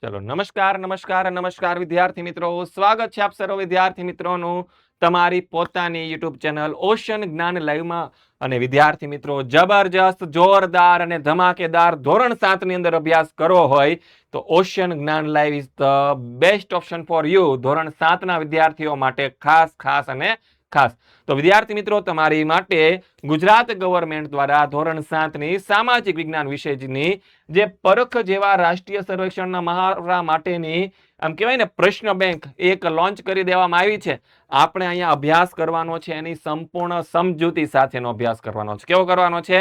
चलो नमस्कार नमस्कार नमस्कार विद्यार्थी मित्रों, स्वागत है आप सर्व विद्यार्थी मित्रों तमारी पोतानी यूट्यूब चेनल ओशन ज्ञान लाइव में। અને વિદ્યાર્થી મિત્રો, જબરજસ્ત જોરદાર અને ધમાકેદાર ધોરણ 7 ની અંદર અભ્યાસ કરવો હોય તો ઓશન જ્ઞાન live is the best option for you. ધોરણ 7 ના વિદ્યાર્થીઓ માટે ખાસ ખાસ અને ખાસ તો વિદ્યાર્થી મિત્રો, તમારી માટે ગુજરાત ગવર્મેન્ટ દ્વારા ધોરણ 7 ની સામાજિક વિજ્ઞાન વિષયની જે પરખ જેવા રાષ્ટ્રીય સર્વેક્ષણના મહાવરા માટેની આમ કહેવાય ને પ્રશ્ન બેંક એક લોન્ચ કરી દેવામાં આવી છે। આપણે અહીંયા અભ્યાસ કરવાનો છે, એની સંપૂર્ણ સમજૂતી સાથેનો અભ્યાસ કરવાનો છે। કેવો કરવાનો છે?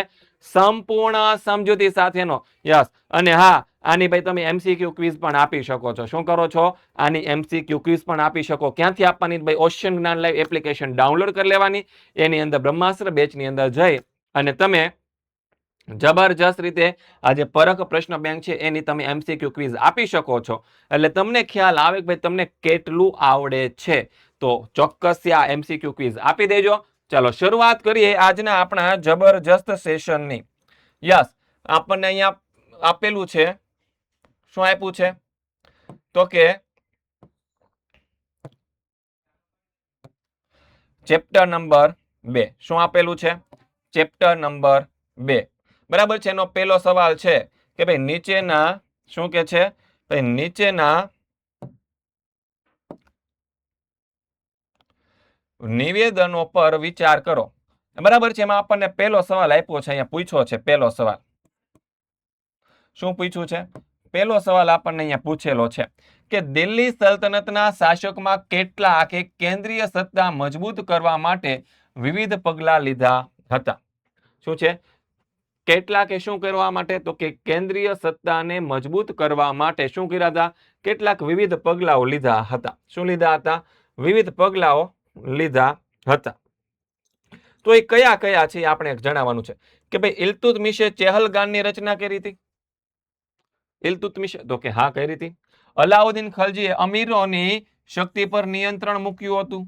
સંપૂર્ણ સમજૂતી સાથેનો। યસ। અને હા, આની ભાઈ તમે એમસીક્યુ ક્વિઝ પણ આપી શકો છો। શું કરો છો? આની એમસીક્યુ ક્વિઝ પણ આપી શકો। ક્યાંથી આપવાની? ભાઈ ઓશન જ્ઞાન લાઈવ એપ્લિકેશન ડાઉનલોડ કરી લેવાની, એની અંદર બ્રહ્માસ્ત્ર બેચની અંદર જઈ અને તમે જબરજસ્ત રીતે આ જે પરખ પ્રશ્ન બેંક છે એની તમે એમસીક્યુ ક્વિઝ આપી શકો છો। એટલે તમને ખ્યાલ આવે કે ભાઈ તમને કેટલું આવડે છે। તો ચોક્કસ આ એમસીક્યુ ક્વિઝ આપી દેજો। ચાલો શરૂઆત કરીએ આજના આપણા જબરજસ્ત સેશનની। યસ, આપણને અહીંયા આપેલું છે, શું આપ્યું છે? તો કે ચેપ્ટર નંબર 2। શું આપેલું છે? Chapter number 2। બરાબર છે। એનો પહેલો સવાલ છે કે ભાઈ નીચેના શું કે છે? ભાઈ નીચેના નિવેદનો પર વિચાર કરો। બરાબર છે। એમાં આપણને પહેલો સવાલ આપ્યો છે, અહીંયા પૂછ્યો છે પહેલો સવાલ। શું પૂછ્યું છે? પહેલો સવાલ આપણને અહીંયા પૂછેલો છે કે દિલ્હી સલ્તનતના શાસકમાં કેટલાક કેન્દ્રીય સત્તા મજબૂત કરવા માટે વિવિધ પગલાં લીધા હતા। શું છે? કેટલાકે શું કરવા માટે? તો કે કેન્દ્રીય સત્તાને મજબૂત કરવા માટે શું કર્યા હતા? કેટલાક વિવિધ પગલાઓ લીધા હતા। શું લીધા હતા? વિવિધ પગલાઓ લીધા હતા। તો એ કયા કયા છે આપણે જણાવવાનું છે કે ભાઈ ઇલ્તુત્મિશે ચેહલગાનની રચના કરી હતી। ઇલ્તુત્મિશે તો કે હા કરી હતી। અલાઉદ્દીન ખલજીએ અમીરોની શક્તિ પર નિયંત્રણ મૂક્યું હતું।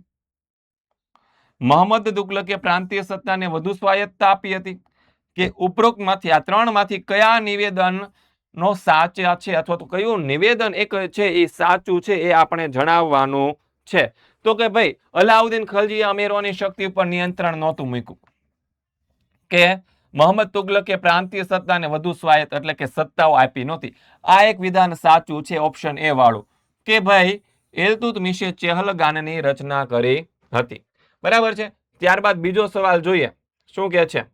મોહમ્મદ તુગલકે પ્રાંતીય સત્તાને વધુ સ્વાયત્તતા આપી હતી। કે ઉપરોક્તમાંથી આ ત્રણમાંથી કયા નિવેદન નો સાચા છે, અથવા તો કયું નિવેદન એક છે એ સાચું છે એ આપણે જણાવવાનું છે। તો કે ભાઈ અલાઉદ્દીન ખલજીએ અમીરોની શક્તિ ઉપર નિયંત્રણ નહોતું મૂક્યું, કે મોહમ્મદ તુગલકે પ્રાંતીય સત્તાને વધુ સ્વાયત્ત એટલે કે સત્તાઓ આપી નહોતી। આ એક વિધાન સાચું છે, ઓપ્શન એ વાળું, કે ભાઈ ઇલ્તુત્મિશે ચેહલગાનની રચના કરી હતી। બરાબર છે। ત્યારબાદ બીજો સવાલ જોઈએ, શું કે છે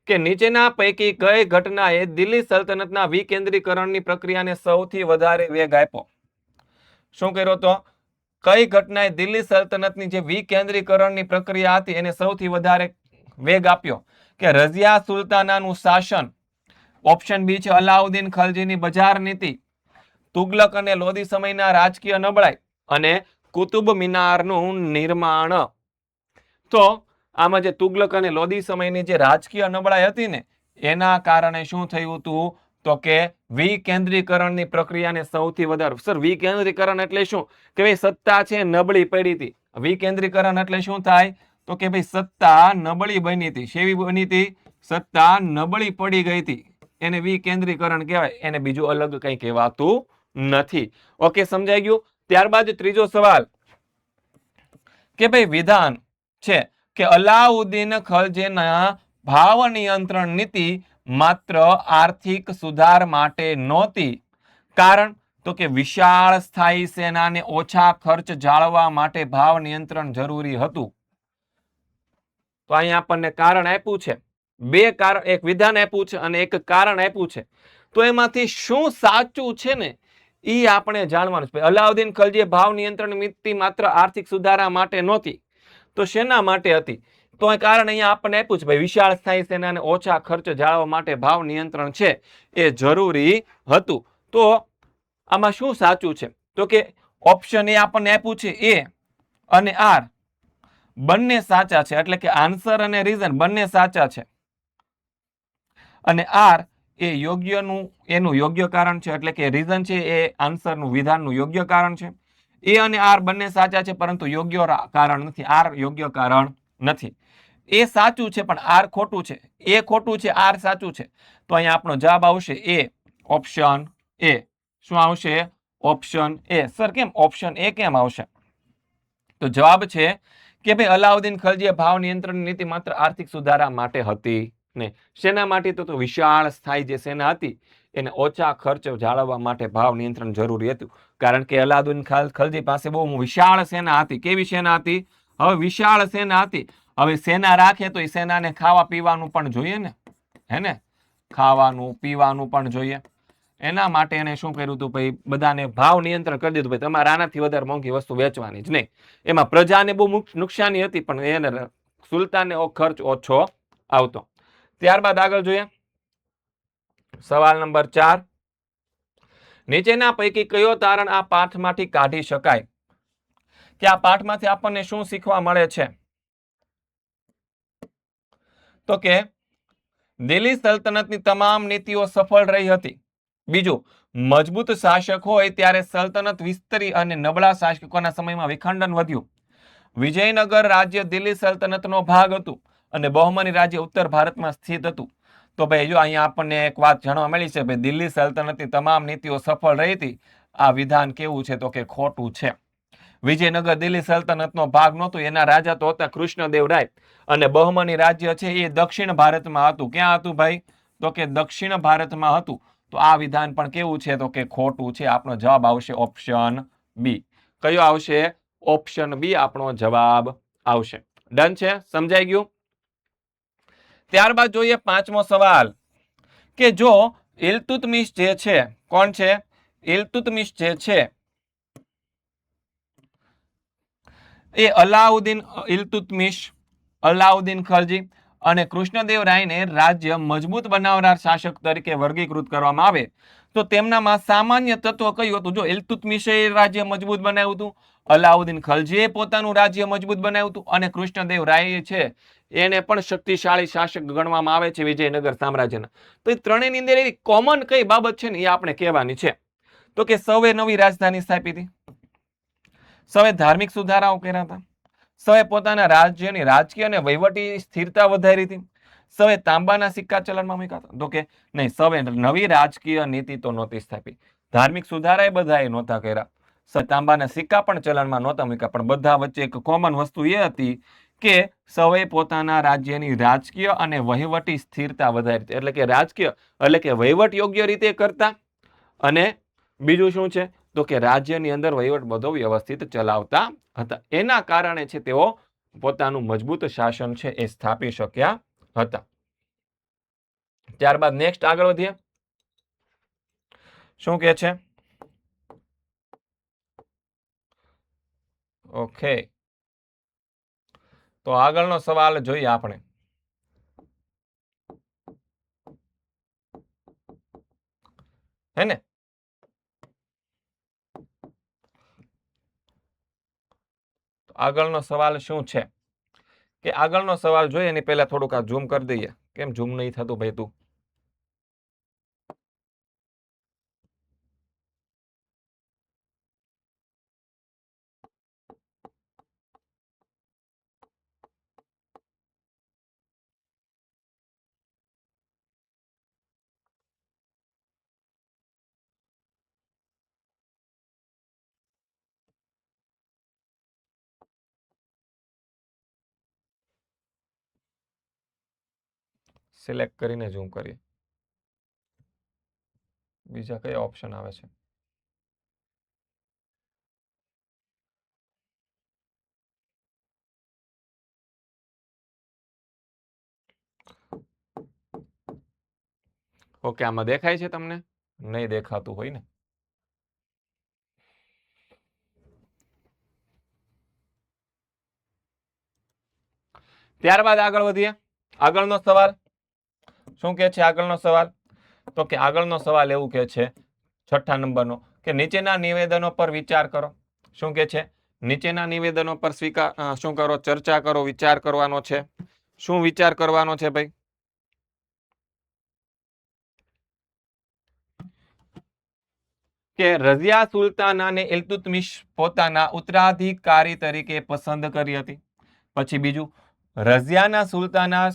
કે નીચેના પૈકી કઈ ઘટનાએ દિલ્હી સલ્તનતના વિકેન્દ્રીકરણની પ્રક્રિયાને સૌથી વધારે વેગ આપ્યો? શું કર્યો તો? કઈ ઘટનાએ દિલ્હી સલ્તનતની જે વિકેન્દ્રીકરણની પ્રક્રિયા હતી એને સૌથી વધારે વેગ આપ્યો? કે રઝિયા સુલતાનાનું શાસન, ઓપ્શન બી છે અલાઉદ્દીન ખલજીની બજાર નીતિ, તુગલક અને લોધી સમયના રાજકીય નબળાઈ, અને કુતુબ મિનારનું નિર્માણ। તો આમાં જે તુગલક અને લોધી સમયની જે રાજકીય નબળાઈ હતી ને એના કારણે શું થયું હતું? તો કે વિકેન્દ્રીકરણની પ્રક્રિયાને સૌથી વધારે સર વિકેન્દ્રીકરણ એટલે શું? કે ભાઈ સત્તા છે નબળી પડી હતી। વિકેન્દ્રીકરણ એટલે શું થાય? તો કે ભાઈ સત્તા નબળી બની હતી। શેવી બની હતી? સત્તા નબળી પડી ગઈ હતી, એને વિકેન્દ્રીકરણ કહેવાય, એને બીજું અલગ કંઈ કહેવાતું નથી। ઓકે, સમજાઈ ગયું? ત્યારબાદ ત્રીજો સવાલ કે ભાઈ વિધાન છે કે અલાઉદ્દીન ખલજીના ભાવ નિયંત્રણ નીતિ માત્ર આર્થિક સુધાર માટે નહોતી, કારણ તો કે વિશાળ સ્થાયી સેનાને ઓછા ખર્ચ જાળવવા માટે ભાવ નિયંત્રણ જરૂરી હતું। તો અહીંયા આપણને કારણ આપ્યું છે, બે કારણ, એક વિધાન આપ્યું છે અને એક કારણ આપ્યું છે। તો એમાંથી શું સાચું છે ને એ આપણે જાણવાનું છે। અલાઉદ્દીન ખલજીએ ભાવ નિયંત્રણ નીતિ માત્ર આર્થિક સુધારા માટે નહોતી, તો શેના માટે હતી? તો આ કારણ અહીંયા આપણને આપ્યું છે, ભાઈ વિશાળ સ્થાયી સેનાને ઓછા ખર્ચ જાળવવા માટે ભાવ નિયંત્રણ છે એ જરૂરી હતું। તો આમાં શું સાચું છે? તો કે ઓપ્શન એ આપણને આપ્યું છે, એ અને આર બંને સાચા છે, એટલે કે આન્સર અને રીઝન બંને સાચા છે, અને આર એ યોગ્યનું એનું યોગ્ય કારણ છે, એટલે કે રીઝન છે એ આન્સરનું વિધાનનું યોગ્ય કારણ છે। એ અને આર બંને સાચા છે પરંતુ યોગ્ય કારણ નથી, આર યોગ્ય કારણ નથી। એ સાચું છે પણ આર ખોટું છે, એ ખોટું છે આર સાચું છે। તો અહીંયા આપણો જવાબ આવશે એ, ઓપ્શન એ। શું આવશે? Option A. સર કેમ ઓપ્શન એ કેમ આવશે? તો જવાબ છે કે ભાઈ અલાઉદ્દીન ખલજીએ ભાવ નિયંત્રણ નીતિ માત્ર આર્થિક સુધારા માટે હતી નહીં. શેના માટે? તો વિશાળ સ્થાયી જે સેના હતી એને ઓછા ખર્ચ જાળવવા માટે ભાવ નિયંત્રણ જરૂરી હતું. કારણ કે અલાઉદ્દીન ખલજી પાસે બહુ વિશાળ સેના હતી. કેવી સેના હતી? હવે વિશાળ સેના હતી. હવે સેના રાખે તો એ સેનાને ખાવા પીવાનું પણ જોઈએ ને, હે ને? ખાવાનું પીવાનું પણ જોઈએ. એના માટે એને શું કર્યું હતું ભાઈ? બધાને ભાવ નિયંત્રણ કરી દીધું. ભાઈ તમારે આનાથી વધારે મોંઘી વસ્તુ વેચવાની જ નહીં. એમાં પ્રજાને બહુ નુકસાની હતી, પણ એને સુલતાનને ખર્ચ ઓછો આવતો. ત્યારબાદ આગળ જોઈએ સવાલ નંબર 4. નીચેના પૈકી કયો તારણ આ પાઠમાંથી કાઢી શકાય? કે આ પાઠમાંથી આપણને શું શીખવા મળે છે? તો કે દિલ્હી સલ્તનતની તમામ નીતિઓ સફળ રહી હતી. બીજું, મજબૂત શાસક હોય ત્યારે સલ્તનત વિસ્તરી અને નબળા શાસકોના સમયમાં વિખંડન વધ્યું. વિજયનગર રાજ્ય દિલ્હી સલ્તનતનો ભાગ હતું અને બહમની રાજ્ય ઉત્તર ભારતમાં સ્થિત હતું. તો ભાઈ જો અહીંયા આપણને એક વાત જાણવા મળી છે, ભાઈ દિલ્હી સલ્તનતની તમામ નીતિઓ સફળ રહી હતી. આ વિધાન કેવું છે? તો કે ખોટું છે. વિજયનગર દિલ્હી સલ્તનતનો ભાગ નહોતું. એના રાજા તો હતા કૃષ્ણદેવરાય અને બહમની રાજ્ય છે એ દક્ષિણ ભારતમાં હતું. ક્યાં હતું ભાઈ? તો કે દક્ષિણ ભારતમાં હતું. તો આ વિધાન પણ કેવું છે? તો કે ખોટું છે. આપણો જવાબ આવશે ઓપ્શન બી. કયો આવશે? ઓપ્શન બી આપણો જવાબ આવશે. ડન છે? સમજાઈ ગયું? ત્યારબાદ જોઈએ 5મો સવાલ કે જો ઇલ્તુત્મિશ જે છે, કોણ છે? ઇલ્તુત્મિશ જે છે એ અલાઉદ્દીન ખલજી અને કૃષ્ણદેવરાયને રાજ્ય મજબૂત બનાવનાર શાસક તરીકે વર્ગીકૃત કરવામાં આવે તો તેમનામાં સામાન્ય તત્વ કયું હતું? જો ઇલ્તુત્મિશે રાજ્ય મજબૂત બનાવ્યું હતું, અલાઉદ્દીન ખલજીએ પોતાનું રાજ્ય મજબૂત બનાવ્યું હતું અને કૃષ્ણદેવરાય છે એને પણ શક્તિશાળી શાસક ગણવામાં આવે છે વિજયનગર સામ્રાજ્યના. તો એ ત્રણેયની અંદર એવી કોમન કઈ બાબત છે ને એ આપણે કહેવાની છે. તો કે સૌએ નવી રાજધાની સ્થાપી હતી, સૌએ ધાર્મિક સુધારાઓ કર્યા હતા, સૌએ પોતાના રાજ્યની રાજકીય અને વહીવટી સ્થિરતા વધારી હતી, સૌએ તાંબાના સિક્કા ચલણમાં મૂક્યા હતા. તો કે નહીં, સૌએ નવી રાજકીય નીતિ તો નહોતી સ્થાપી, ધાર્મિક સુધારા એ બધાએ નહોતા કર્યા, તાંબાના સિક્કા પણ ચલણમાં નહોતા મૂક્યા, પણ બધા વચ્ચે એક કોમન વસ્તુ એ હતી કે સૌએ પોતાના રાજ્યની રાજકીય અને વહીવટી સ્થિરતા વધારી. એટલે કે રાજકીય એટલે કે વહીવટ યોગ્ય રીતે કરતા અને બીજું શું છે? તો કે રાજ્યની અંદર વહીવટ બધો વ્યવસ્થિત ચલાવતા હતા. એના કારણે છે તેઓ પોતાનું મજબૂત શાસન છે એ સ્થાપી શક્યા હતા. ત્યારબાદ નેક્સ્ટ આગળ વધીએ. શું કે છે? ઓકે, તો આગળનો સવાલ જોઈએ આપણે. હે ને? આગળનો સવાલ શું છે? કે આગળનો સવાલ જોઈએ એની પહેલા થોડુંક આ ઝૂમ કરી દઈએ. કેમ ઝૂમ નહીં થતું ભાઈ તું? સિલેક્ટ કરીને ઝૂમ કરીએ. બીજા કયા ઓપ્શન આવે છે? ઓકે, આમાં દેખાય છે તમને? નહીં દેખાતું હોય ને? ત્યારબાદ આગળ વધીએ. આગળનો સવાલ શું કે છે? આગળનો સવાલ તો કે આગળનો સવાલ એવું કે છે 6થા નંબરનો કે નીચેના નિવેદનો પર વિચાર કરો. શું કે છે? નીચેના નિવેદનો પર શું કરો? ચર્ચા કરો, વિચાર કરવાનો છે. શું વિચાર કરવાનો છે ભાઈ? કે રઝિયા સુલતાનાને ઇલ્તુત્મિશ પોતાના ઉત્તરાધિકારી તરીકે પસંદ કરી હતી. પછી બીજું, રઝિયાના સુલતાના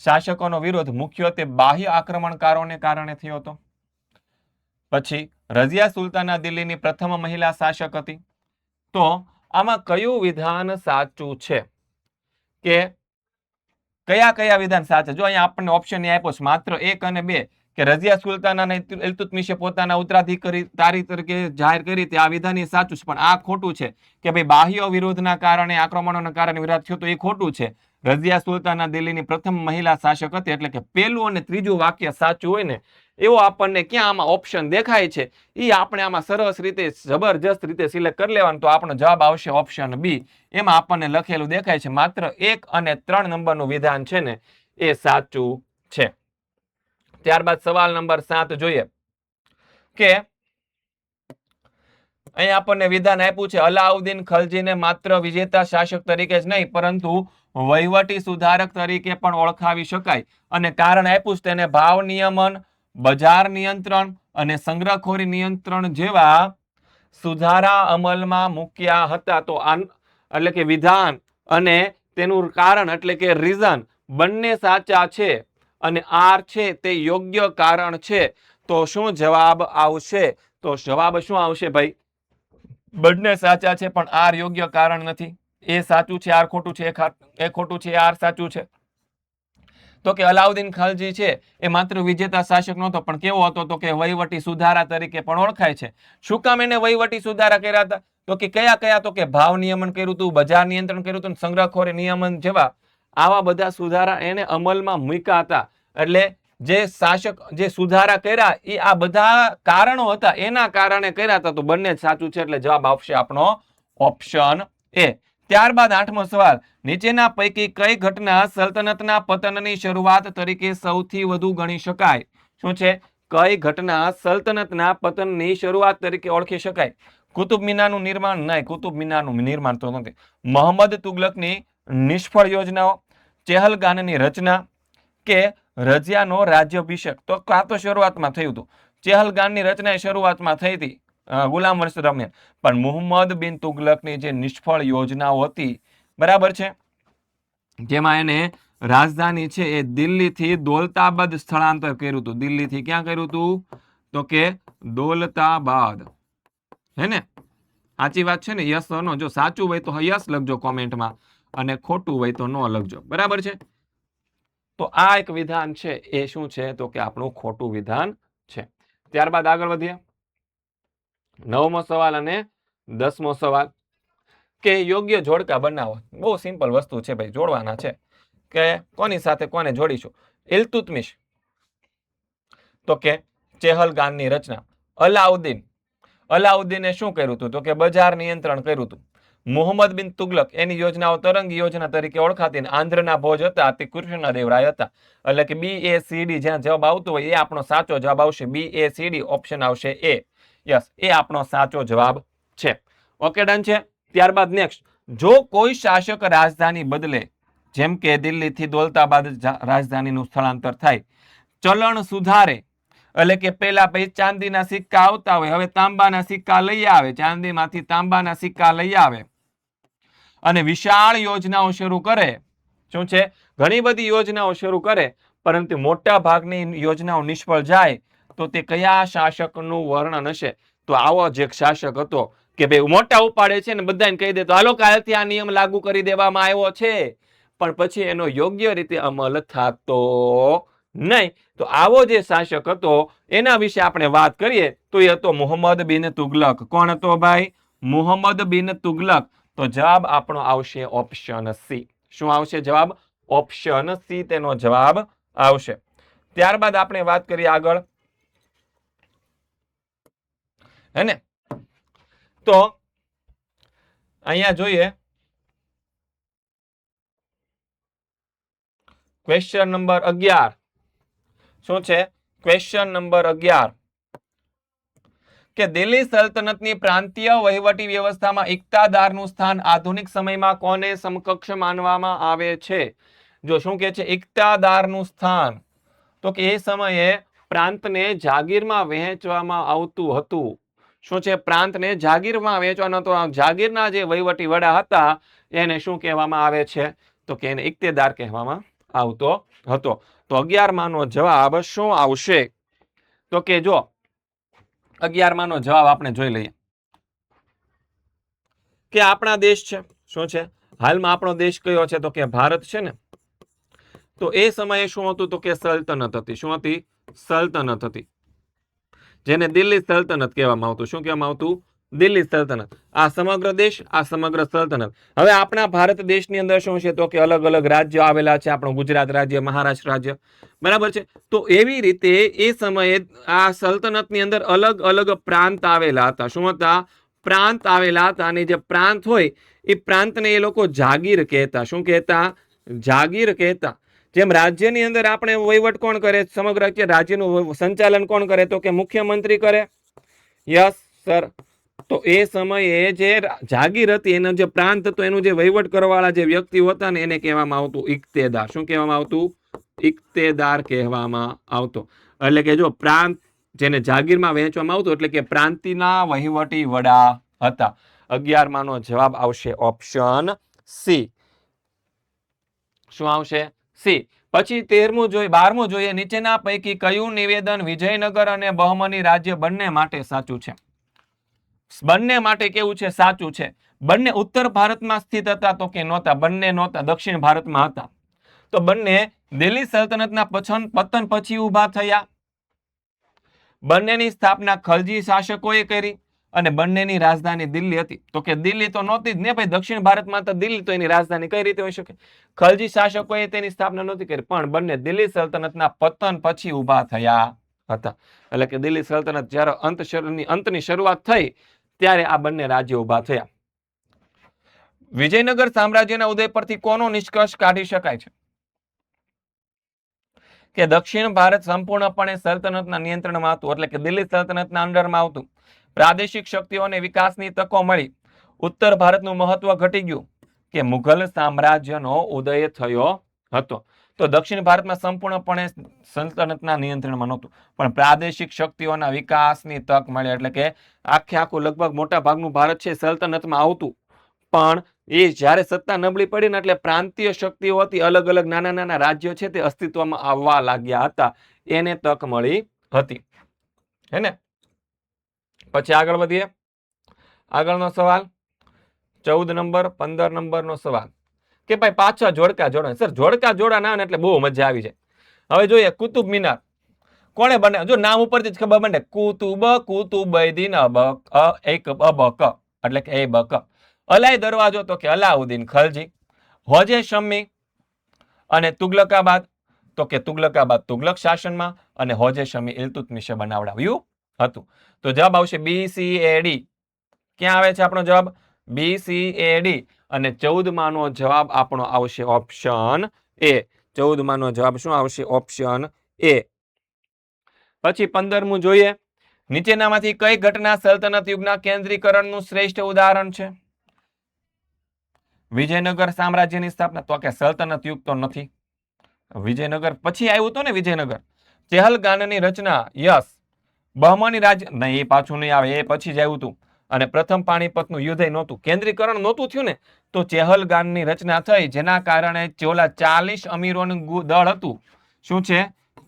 શાસકોનો વિરોધ મુખ્યત્વે બાહ્ય આક્રમણકારોને કારણે થયો હતો. પછી રઝિયા સુલતાના દિલ્હીની પ્રથમ મહિલા શાસક હતી. તો આમાં કયું વિધાન સાચું છે કે કયા કયા વિધાન સાચા? જો અહીંયા આપણને ઓપ્શન આપ્યો છે માત્ર 1 અને 2 કે રઝિયા સુલતાનાને ઇલ્તુત્મિશે પોતાના ઉત્તરાધિકારી તરીકે જાહેર કરી તે આ વિધાન એ સાચું છે, પણ આ ખોટું છે કે ભાઈ બાહ્ય વિરોધના કારણે આક્રમણોના કારણે વિરાટ થયો તો એ ખોટું છે. રઝિયા સુલતાના દિલ્હીની પ્રથમ મહિલા શાસક હતી, એટલે કે પહેલું અને ત્રીજું વાક્ય સાચું હોય ને એવો આપણને ક્યાં આમાં ઓપ્શન દેખાય છે એ આપણે આમાં સરસ રીતે જબરજસ્ત રીતે સિલેક્ટ કરી લેવાનું, તો આપણો જવાબ આવશે ઓપ્શન બી. એમાં આપણને લખેલું દેખાય છે માત્ર 1 અને 3 નંબરનું વિધાન છે ને એ સાચું છે. ત્યારબાદ સવાલ નંબર 7 જોઈએ કે અહીં આપણને વિધાન આપ્યું છે અલાઉદ્દીન ખલજીને માત્ર વિજેતા શાસક તરીકે જ નહીં પરંતુ વહીવટી સુધારક તરીકે પણ ઓળખાવી શકાય, અને કારણ આપ્યું છે તેને ભાવ નિયમન, બજાર નિયંત્રણ અને સંગ્રહખોરી નિયંત્રણ જેવા સુધારા અમલમાં મૂક્યા હતા. તો એટલે કે વિધાન અને તેનું કારણ એટલે કે રીઝન બંને સાચા છે અને આર છે તે યોગ્ય કારણ છે. તો શું જવાબ આવશે? તો જવાબ શું આવશે ભાઈ? બંને સાચા છે પણ આર યોગ્ય કારણ નથી. એ સાચું છે, આર ખોટું છે. એ ખોટું છે, આર સાચું છે. તો કે અલાઉદ્દીન ખલજી છે એ માત્ર વિજેતા શાસક નહોતો, પણ કેવો હતો? તો કે વહીવટી સુધારા તરીકે પણ ઓળખાય છે. શું કામ એને વહીવટી સુધારા કર્યા હતા? તો કે કયા કયા? તો કે ભાવ નિયમન કર્યું હતું, બજાર નિયંત્રણ કર્યું હતું, સંગ્રહખોરી નિયમન જેવા આવા બધા સુધારા એને અમલમાં મૂક્યા હતા. એટલે જે શાસક જે સુધારા કર્યા એ આ બધા કારણો હતા, એના કારણે કર્યા હતા. તો બંને જ સાચું છે, એટલે જવાબ આવશે આપણો ઓપ્શન એ. ત્યારબાદ 8મો સવાલ, નીચેના પૈકી કઈ ઘટના સલ્તનતના પતનની શરૂઆત તરીકે સૌથી વધુ ગણી શકાય? શું છે? કઈ ઘટના સલ્તનતના પતનની શરૂઆત તરીકે ઓળખી શકાય? કુતુબ મિનારનું નિર્માણ? નહીં, કુતુબ મિનારનું નિર્માણ તો નથી. મોહમ્મદ તુગલકની નિષ્ફળ યોજનાઓ, ચેહલગાનની રચના કે રઝિયાનો રાજ્યાભિષેક? તો કાં તો શરૂઆતમાં થયું હતું. ચેહલગાનની રચના એ શરૂઆતમાં થઈ હતી ગુલામ વર્ષ દરમિયાન, પણ મુહમ્મદ બિન તુગલકની જે નિષ્ફળ યોજનાઓ હતી, બરાબર છે, જેમાં એને રાજધાની છે એ દિલ્હીથી દૌલતાબાદ સ્થળાંતર કર્યું હતું. દિલ્હીથી ક્યાં કર્યું હતું? તો કે દૌલતાબાદ. હે ને? સાચી વાત છે ને? Yes no? જો સાચું હોય તો યસ લખજો કોમેન્ટમાં, અને ખોટું હોય તો નો લખજો. બરાબર છે? તો આ એક વિધાન છે એ શું છે? તો કે આપણું ખોટું વિધાન છે. ત્યારબાદ આગળ વધીએ. 9મો સવાલ અને 10મો સવાલ કે યોગ્ય જોડકા બનાવો. બહુ સિમ્પલ વસ્તુ છે ભાઈ, જોડવાના છે. કે કોની સાથે કોને જોડીશું? ઇલ્તુત્મિશ, તો કે ચેહલગાનની રચના. અલાઉદ્દીને શું કર્યું હતું? તો કે બજાર નિયંત્રણ કર્યું હતું. મુહમ્મદ બિન તુગલક એની યોજનાઓ તરંગી યોજના તરીકે ઓળખાતી, આંધ્રના ભોજ હતા તે કૃષ્ણદેવરાય હતા. એટલે કે BACD જ્યાં જવાબ આવતો હોય એ આપણો સાચો જવાબ આવશે. BACD ઓપ્શન આવશે એ. યસ, એ આપણો સાચો જવાબ છે. ઓકે, ડન છે. ત્યારબાદ નેક્સ્ટ, જો કોઈ શાસક રાજધાની બદલે, જેમ કે દિલ્હીથી દૌલતાબાદ રાજધાનીનું સ્થળાંતર થાય, ચલણ સુધારે, એટલે કે પેલા પછી ચાંદીના સિક્કા આવતા હોય, હવે તાંબાના સિક્કા લઈ આવે, ચાંદીમાંથી તાંબાના સિક્કા લઈ આવે, અને વિશાળ યોજનાઓ શરૂ કરે. શું છે? ઘણી બધી યોજનાઓ શરૂ કરે, પરંતુ મોટા ભાગની યોજનાઓ નિષ્ફળ જાય, તો તે કયા શાસકનું વર્ણન હશે? તો આવો જ એક શાસક હતો કે ભાઈ મોટા ઉપાડે છે ને બધાને કહી દે તો હાલો કાલથી આ નિયમ લાગુ કરી દેવામાં આવ્યો છે, પણ પછી એનો યોગ્ય રીતે અમલ થતો નહીં. તો આવો જે શાસક હતો એના વિશે આપણે વાત કરીએ તો એ હતો મુહમ્મદ બિન તુગલક. કોણ હતો ભાઈ? મુહમ્મદ બિન તુગલક. તો જવાબ આપણો આવશે ઓપ્શન સી. શું આવશે જવાબ? ઓપ્શન સી તેનો જવાબ આવશે. ત્યારબાદ આપણે વાત કરીએ આગળ, હે ને? તો અહીંયા જોઈએ ક્વેશ્ચન નંબર 11. શું છે? ક્વેશ્ચન નંબર 11 કે દિલ્હી સલ્તનતની પ્રાંતીય વહીવટી વ્યવસ્થામાં ઇક્તાદારનું સ્થાન આધુનિક સમયમાં કોને સમકક્ષ માનવામાં આવે છે? જો શું કે છે ઇક્તાદારનું સ્થાન, તો કે એ સમયે પ્રાંતને જાગીરમાં વહેંચવામાં આવતું હતું. શું છે? પ્રાંતને જાગીરમાં વહેંચવાનો હતો. જાગીરના જે વહીવટી વડા હતા એને શું કહેવામાં આવે છે? તો કે એને ઇક્તેદાર કહેવામાં આવતો હતો. તો 11 નો જવાબ શું આવશે? તો કે જો 11 જવાબ આપણે જોઈ લઈએ કે આપણા દેશ છે શું છે હાલમાં આપણો દેશ કયો છે તો કે ભારત છે ને તો એ સમયે શું હતું તો કે સલ્તનત હતી શું હતી સલ્તનત હતી જેને દિલ્હી સલ્તનત કહેવામાં આવતું શું કહેવામાં આવતું દિલ્હી સલ્તનત આ સમગ્ર દેશ આ સમગ્ર સલ્તનત હવે આપણા ભારત દેશની અંદર શું છે તો કે અલગ અલગ રાજ્યો આવેલા છે આપણું ગુજરાત રાજ્ય મહારાષ્ટ્ર રાજ્ય બરાબર છે તો એવી રીતે એ સમયે આ સલ્તનતની અંદર અલગ અલગ પ્રાંત આવેલા હતા શું હતા પ્રાંત આવેલા હતા અને જે પ્રાંત હોય એ પ્રાંતને એ લોકો જાગીર કહેતા શું કહેતા જાગીર કહેતા જેમ રાજ્યની અંદર આપણે વહીવટ કોણ કરે સમગ્ર રાજ્યનું સંચાલન કોણ કરે તો કે મુખ્યમંત્રી કરે યસ સર તો એ સમયે જે જાગીર હતી એનો જે પ્રાંત હતો એનું જે વહીવટ કરવાવાળા જે વ્યક્તિઓ હતા ને એને કહેવામાં આવતું ઇક્તેદાર શું કહેવામાં આવતું ઇક્તેદાર કહેવામાં આવતો એટલે કે જો પ્રાંત જેને જાગીરમાં વહેંચવામાં આવતું એટલે કે પ્રાંતિના વહીવટી વડા હતા 11 જવાબ આવશે ઓપ્શન સી શું આવશે સી પછી 12મું જોઈએ નીચેના પૈકી કયું નિવેદન વિજયનગર અને બહમની રાજ્ય બંને માટે સાચું છે બંને માટે કેવું છે સાચું છે બંને ઉત્તર ભારતમાં સ્થિત હતા તો કે નહોતા બંને નહોતા દક્ષિણ ભારતમાં હતા તો બંને દિલ્હી સલ્તનતના પતન પછી ઊભા થયા બંનેની સ્થાપના ખલજી શાસકોએ કરી અને બંનેની રાજધાની દિલ્હી હતી તો કે દિલ્હી તો નહોતી જ ને ભાઈ દક્ષિણ ભારતમાં તો દિલ્હી તો એની રાજધાની કઈ રીતે હોઈ શકે ખલજી શાસકોએ તેની સ્થાપના નહોતી કરી પણ બંને દિલ્હી સલ્તનતના પતન પછી ઊભા થયા હતા એટલે કે દિલ્હી સલ્તનત જ્યારે અંતની શરૂઆત થઈ ત્યારે આ બંને રાજ્યો ઊભા થયા વિજયનગર સામ્રાજ્યના ઉદય પરથી કોનો નિષ્કર્ષ કાઢી શકાય છે કે દક્ષિણ ભારત સંપૂર્ણપણે સલ્તનતના નિયંત્રણમાં હતું એટલે કે દિલ્હી સલ્તનતના અંડરમાં આવતું પ્રાદેશિક શક્તિઓને વિકાસની તકો મળી ઉત્તર ભારતનું મહત્વ ઘટી ગયું કે મુઘલ સામ્રાજ્યનો ઉદય થયો હતો તો દક્ષિણ ભારતમાં સંપૂર્ણપણે સલ્તનતના નિયંત્રણમાં નહોતું પણ પ્રાદેશિક શક્તિઓના વિકાસની તક મળી એટલે કે આખું લગભગ મોટા ભાગનું ભારત છે સલ્તનતમાં આવતું પણ એ જ્યારે સત્તા નબળી પડી ને એટલે પ્રાંતીય શક્તિઓ હતી અલગ અલગ નાના નાના રાજ્યો છે તે અસ્તિત્વમાં આવવા લાગ્યા હતા એને તક મળી હતી હે ને પછી આગળ વધીએ આગળનો સવાલ 14 નંબર 15 નંબરનો સવાલ કે ભાઈ પાછા જોડકા જોડા સર જોડકા જોડા ના એટલે બહુ મજા આવી જાય હવે જોઈએ કુતુબ મિનાર કોણે બને જો નામ ઉપરથી જ ખબર પડે કુતુબૈદીન એક અબક એટલે કે એ બક અલાઈ દરવાજો તો કે અલાઉદ્દીન ખલજી હોજે શમ્મી અને તુગલકાબાદ તો કે તુગલકાબાદ તુગલક શાસનમાં અને હોજે શમ્મી ઇલ્તુત્મિશે બનાવડાવ્યું હતું તો જવાબ આવશે BCAD ક્યાં આવે છે આપણો જવાબ BCAD અને 14માનો જવાબ આપણો આવશે ઓપ્શન એ 14માનો જવાબ શું આવશે ઓપ્શન એ પછી 15મું જોઈએ નીચેનામાંથી કઈ ઘટના સલ્તનત યુગના કેન્દ્રીકરણનું શ્રેષ્ઠ ઉદાહરણ છે વિજયનગર સામ્રાજ્યની સ્થાપના તો કે સલ્તનત યુગ તો નથી વિજયનગર પછી આવ્યું હતું ને વિજયનગર ચેહલગાનની રચના યસ બહમની રાજ્ય નહીં એ પાછું નહીં આવે એ પછી જ આવ્યું હતું અને પ્રથમ પાણીપતનું યુદ્ધ નહોતું કેન્દ્રીકરણ નહોતું થયું ને તો ચેહલગાનની રચના થઈ જેના કારણે 40 અમીરોનું દળ હતું શું છે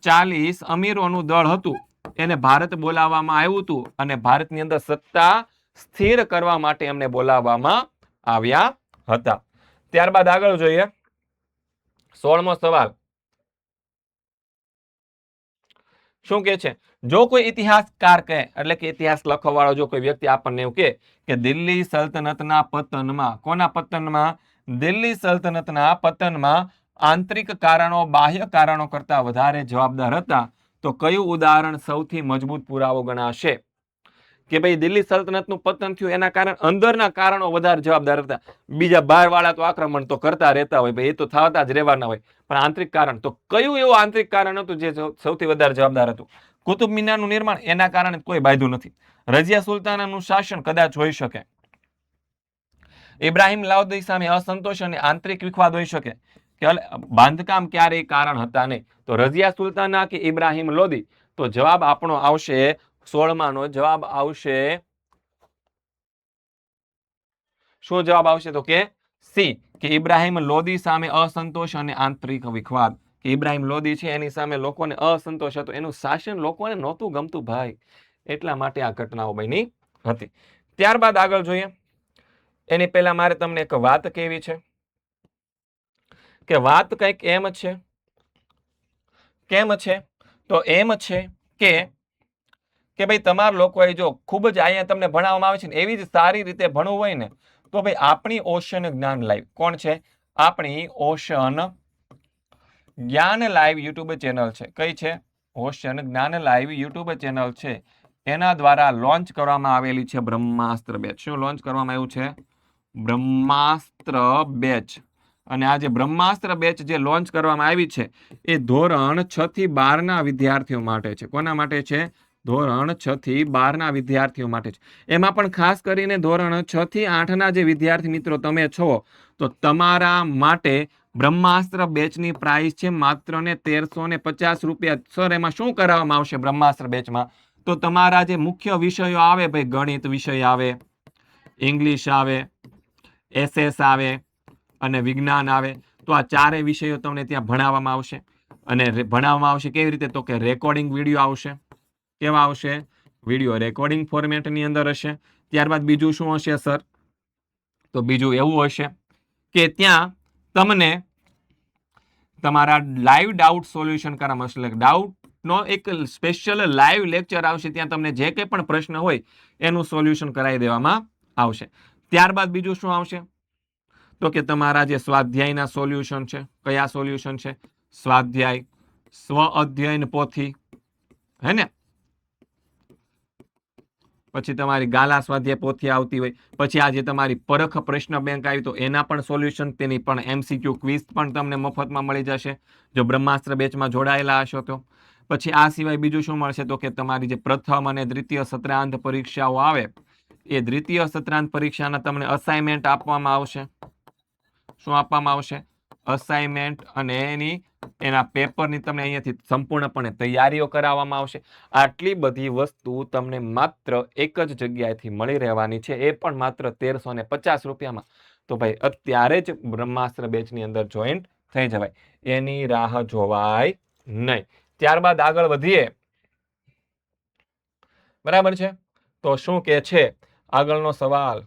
40 અમીરોનું દળ હતું એને ભારત બોલાવવામાં આવ્યું હતું અને ભારતની અંદર સત્તા સ્થિર કરવા માટે એમને બોલાવવામાં આવ્યા હતા ત્યારબાદ આગળ જોઈએ 16મો સવાલ શું કે છે જો કોઈ ઇતિહાસકાર કહે એટલે કે ઇતિહાસ લખવાવાળો જો કોઈ વ્યક્તિ આપણને એવું કે દિલ્હી સલ્તનતના પતનમાં કોના પતનમાં દિલ્હી સલ્તનતના પતનમાં આંતરિક કારણો બાહ્ય કારણો કરતા વધારે જવાબદાર હતા તો કયું ઉદાહરણ સૌથી મજબૂત પુરાવો ગણાશે કે ભાઈ દિલ્હી સલ્તનતનું પતન થયું એના કારણે અંદરના કારણો વધારે જવાબદાર હતા બીજા બહાર વાળા તો આક્રમણ તો કરતા રહેતા હોય ભાઈ એ તો થતા જ રહેવાના હોય પણ આંતરિક કારણ તો કયું એવું આંતરિક કારણ હતું જે સૌથી વધારે જવાબદાર હતું કુતુબ મિનારનું નિર્માણ એના કારણે કોઈ બાંધ્યું નથી રઝિયા સુલતાનાનું શાસન કદાચ હોઈ શકે ઇબ્રાહિમ લોદી સામે અસંતોષ અને આંતરિક વિખવાદ હોઈ શકે કે બાંધકામ ક્યારેય કારણ હતા નહીં તો રઝિયા સુલતાના કે ઇબ્રાહિમ લોદી તો જવાબ આપણો આવશે 16માનો જવાબ આવશે શું જવાબ આવશે તો કે સી કે ઇબ્રાહિમ લોદી સામે અસંતોષ અને આંતરિક વિખવાદ કે ઇબ્રાહિમ લોદી છે એની સામે લોકોને અસંતોષ હતો એનું શાસન લોકોને નહોતું ગમતું ભાઈ એટલા માટે આ ઘટનાઓ બની હતી. ત્યારબાદ આગળ જોઈએ. એની પહેલા મારે તમને એક વાત કહેવી છે કે વાત કંઈક એમ છે, કેમ છે? તો એમ છે કે ભાઈ તમારા લોકોએ જો ખૂબ જ અહીંયા તમને ભણાવવામાં આવે છે ને એવી જ સારી રીતે ભણવું હોય ને તો ભાઈ આપણી ઓશન જ્ઞાન લાઈવ, કોણ છે? આપણી ઓશન જ્ઞાન લાઈવ યુટ્યુબ ચેનલ છે. કઈ છે? ઓશન જ્ઞાન લાઈવ યુટ્યુબ ચેનલ છે. એના દ્વારા લોન્ચ કરવામાં આવેલી છે બ્રહ્માસ્ત્ર બેચ. શું લોન્ચ કરવામાં આવ્યું છે? બ્રહ્માસ્ત્ર બેચ. અને આ જે બ્રહ્માસ્ત્ર બેચ જે લોન્ચ કરવામાં આવી છે એ ધોરણ 6 થી 12 ના વિદ્યાર્થીઓ માટે છે. કોના માટે છે? ધોરણ 6 થી 12 ના વિદ્યાર્થીઓ માટે છે. એમાં પણ ખાસ કરીને ધોરણ 6 થી 8 ના જે વિદ્યાર્થી મિત્રો તમે છો તો તમારા માટે બ્રહ્માસ્ત્ર બેચની પ્રાઇસ છે માત્ર ને 1350 રૂપિયા. સર એમાં શું કરાવવામાં આવશે બ્રહ્માસ્ત્ર બેચમાં? તો તમારા જે મુખ્ય વિષયો આવે ભાઈ, ગણિત વિષય આવે, ઇંગ્લિશ આવે, SS આવે અને વિજ્ઞાન આવે, તો આ ચારેય વિષયો તમને ત્યાં ભણાવવામાં આવશે. અને ભણાવવામાં આવશે કેવી રીતે? તો કે રેકોર્ડિંગ વિડીયો આવશે. કેવા આવશે? વિડીયો રેકોર્ડિંગ ફોર્મેટની અંદર હશે. ત્યારબાદ બીજું શું હશે સર? તો બીજું એવું હશે કે ત્યાં તમને તમારા લાઈવ ડાઉટ સોલ્યુશન કરવામાં આવશે. ડાઉટનો એક સ્પેશિયલ લાઈવ લેક્ચર આવશે. ત્યાં તમને જે કંઈ પણ પ્રશ્ન હોય એનું સોલ્યુશન કરાવી દેવામાં આવશે. ત્યારબાદ બીજું શું આવશે? તો કે તમારા જે સ્વાધ્યાયના સોલ્યુશન છે. કયા સોલ્યુશન છે? સ્વાધ્યાય, સ્વ અધ્યયન પોથી, હે ને? પછી તમારી ગાલા સ્વાધ્યાય પોથી આવતી હોય. પછી આજે તમારી પરખ પ્રશ્ન બેંક આવી તો એના પણ સોલ્યુશન, તેની પણ MCQ ક્વિઝ પણ તમને મફતમાં મળી જશે જો બ્રહ્માસ્ત્ર બેચમાં જોડાયેલા હશો તો. પછી આ સિવાય બીજું શું મળશે? તો કે તમારી જે પ્રથમ અને દ્વિતીય સત્રાંત પરીક્ષાઓ આવે એ દ્વિતીય સત્રાંત પરીક્ષાના તમને અસાઇનમેન્ટ આપવામાં આવશે. શું આપવામાં આવશે? અસાઇનમેન્ટ. અને એના પેપરની તમને અહીંયાથી સંપૂર્ણપણે તૈયારીઓ કરાવવામાં આવશે. આટલી બધી વસ્તુ તમને માત્ર એક જ જગ્યાએથી મળી રહેવાની છે, એ પણ માત્ર 1350 રૂપિયામાં. તો ભાઈ અત્યારે જ બ્રહ્માસ્ત્ર બેચની અંદર જોઈન્ટ થઈ જવાય, એની રાહ જોવાય નહીં. ત્યારબાદ આગળ વધીએ. બરાબર છે? તો શું કે છે આગળનો સવાલ?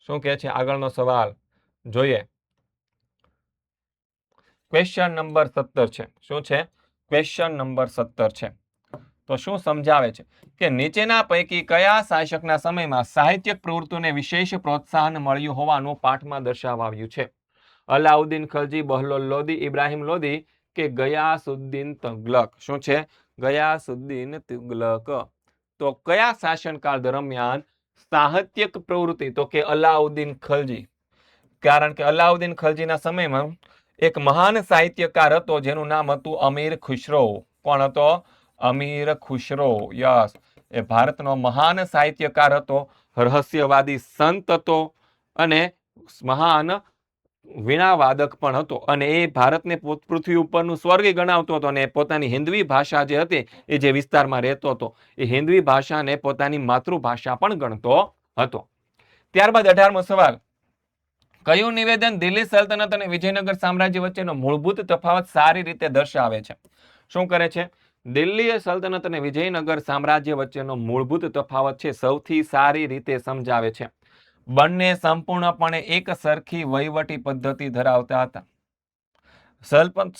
શું કે છે આગળનો સવાલ? જોઈએ. ક્વેશ્ચન નંબર 17 છે. શું છે? ક્વેશ્ચન નંબર 17 છે. તો શું સમજાવે છે કે નીચેના પૈકી કયા શાસકના સમયમાં સાહિત્યિક પ્રવૃત્તિઓને વિશેષ પ્રોત્સાહન મળ્યું હોવાનું પાઠમાં દર્શાવાયું છે? અલાઉદ્દીન ખલજી, બહલોલ લોદી, ઇબ્રાહિમ લોદી કે ગયાસુદ્દીન તુગલક? શું છે? ગયાસુદ્દીન તુગલક. તો કયા શાસનકાળ દરમિયાન સાહિત્યિક પ્રવૃત્તિ? તો કે અલાઉદ્દીન ખલજી. કારણ કે અલાઉદ્દીન ખલજીના સમયમાં એક મહાન સાહિત્યકાર હતો જેનું નામ હતું અમીર ખુશરો. કોણ હતો? અમીર ખુશરો. યસ, એ ભારતનો મહાન સાહિત્યકાર હતો, રહસ્યવાદી સંત હતો અને મહાન વીણાવાદક પણ હતો. અને એ ભારતને પૃથ્વી ઉપરનું સ્વર્ગ ગણાવતો હતો. અને પોતાની હિન્દવી ભાષા જે હતી એ જે વિસ્તારમાં રહેતો હતો એ હિન્દવી ભાષાને પોતાની માતૃભાષા પણ ગણતો હતો. ત્યારબાદ 18મો સવાલ. કયું નિવેદન દિલ્હી સલ્તનત અને વિજયનગર સામ્રાજ્ય વચ્ચેનો મૂળભૂત તફાવત સારી રીતે દર્શાવે છે? શું કરે છે? દિલ્હી સલ્તનત અને વિજયનગર સામ્રાજ્ય વચ્ચેનો મૂળભૂત તફાવત છે સૌથી સારી રીતે સમજાવે છે. બંને સંપૂર્ણપણે એક સરખી વહીવટી પદ્ધતિ ધરાવતા હતા.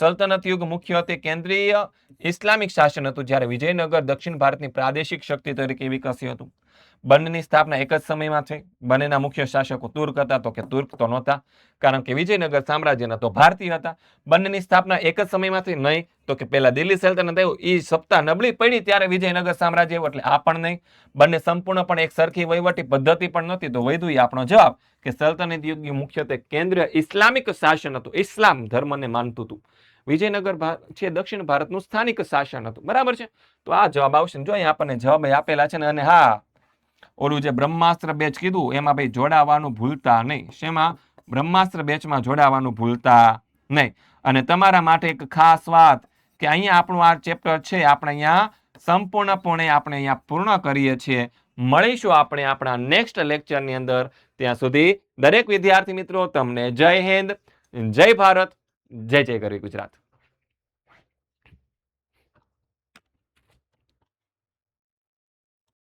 સલ્તનત યુગ મુખ્યત્વે કેન્દ્રીય ઇસ્લામિક શાસન હતું, જ્યારે વિજયનગર દક્ષિણ ભારતની પ્રાદેશિક શક્તિ તરીકે વિકસ્યું હતું. બંનેની સ્થાપના એક જ સમયમાં થઈ. બંનેના મુખ્ય શાસકો તુર્ક હતા? તો કે તુર્ક તો નહોતા, કારણ કે વિજયનગર સામ્રાજ્યના તો ભારતીય હતા. બંનેની સ્થાપના એક જ સમયમાં થઈ? નહીં. તો કે પહેલા દિલ્હી સલ્તનત આવ્યું, એ સત્તા નબળી પડી ત્યારે વિજયનગર સામ્રાજ્ય આવ્યું, એટલે આ પણ નહીં. બંને સંપૂર્ણપણે એક સરખી વહીવટી પદ્ધતિ પણ નહોતી. તો વધુ આપણો જવાબ કે સલ્તનત યુગ મુખ્યત્વે કેન્દ્રીય ઇસ્લામિક શાસન હતું, ઇસ્લામ ધર્મને માનતું હતું. વિજયનગર છે દક્ષિણ ભારતનું સ્થાનિક શાસન હતું. બરાબર છે? તો આ જવાબ આવશે. જો અહીંયા આપણને જવાબ આપેલા છે ને. અને હા, ઓલું જે બ્રહ્માસ્ત્ર બેચ કીધું એમાં ભાઈ જોડાવાનું ભૂલતા નહીં. શેમાં? બ્રહ્માસ્ત્ર બેચમાં જોડાવાનું ભૂલતા નહીં. અને તમારા માટે એક ખાસ વાત કે અહીંયા આપણું આ ચેપ્ટર છે આપણે અહીંયા સંપૂર્ણપણે આપણે અહીંયા પૂર્ણ કરીએ છીએ. મળીશું આપણે આપણા નેક્સ્ટ લેક્ચરની અંદર. ત્યાં સુધી દરેક વિદ્યાર્થી મિત્રો તમને જય હિન્દ, જય ભારત, જય જય ગરવી ગુજરાત.